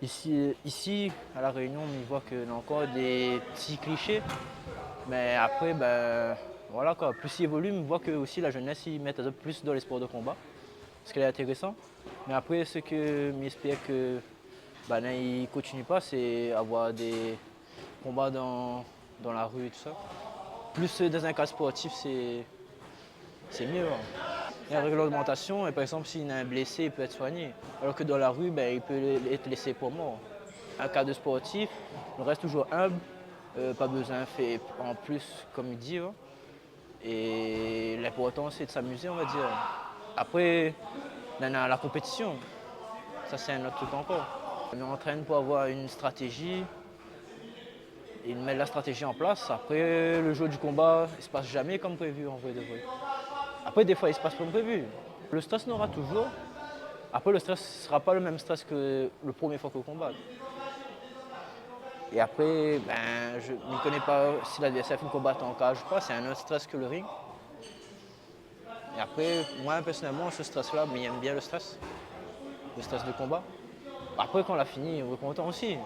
Ici, à La Réunion, on y voit qu'il y a encore des petits clichés. Mais après, ben, voilà quoi. Plus il évolue, on voit que aussi la jeunesse, ils mettent un peu plus dans les sports de combat. Ce qui est intéressant. Mais après, ce que j'espère que ben, ils ne continuent pas, c'est avoir des combats dans la rue et tout ça. Plus dans un cas sportif, c'est mieux, hein. Il y a une réglementation, et par exemple, s'il y a un blessé, il peut être soigné. Alors que dans la rue, ben, il peut être laissé pour mort. Un cas de sportif, on reste toujours humble, pas besoin de faire en plus, comme il dit, hein. Et l'important, c'est de s'amuser, on va dire. Après, on a la compétition, ça c'est un autre truc encore. On entraîne pour avoir une stratégie, et on met la stratégie en place. Après, le jour du combat, il ne se passe jamais comme prévu, en vrai de vrai. Après, des fois, il se passe comme prévu. Le stress n'aura toujours. Après, le stress ne sera pas le même stress que le premier fois qu'on combat. Et après, ben, je ne connais pas si l'adversaire fait une combattre en cage ou pas, c'est un autre stress que le ring. Et après, moi personnellement, ce stress-là, mais j'aime bien le stress de combat. Après, quand on l'a fini, on est content aussi.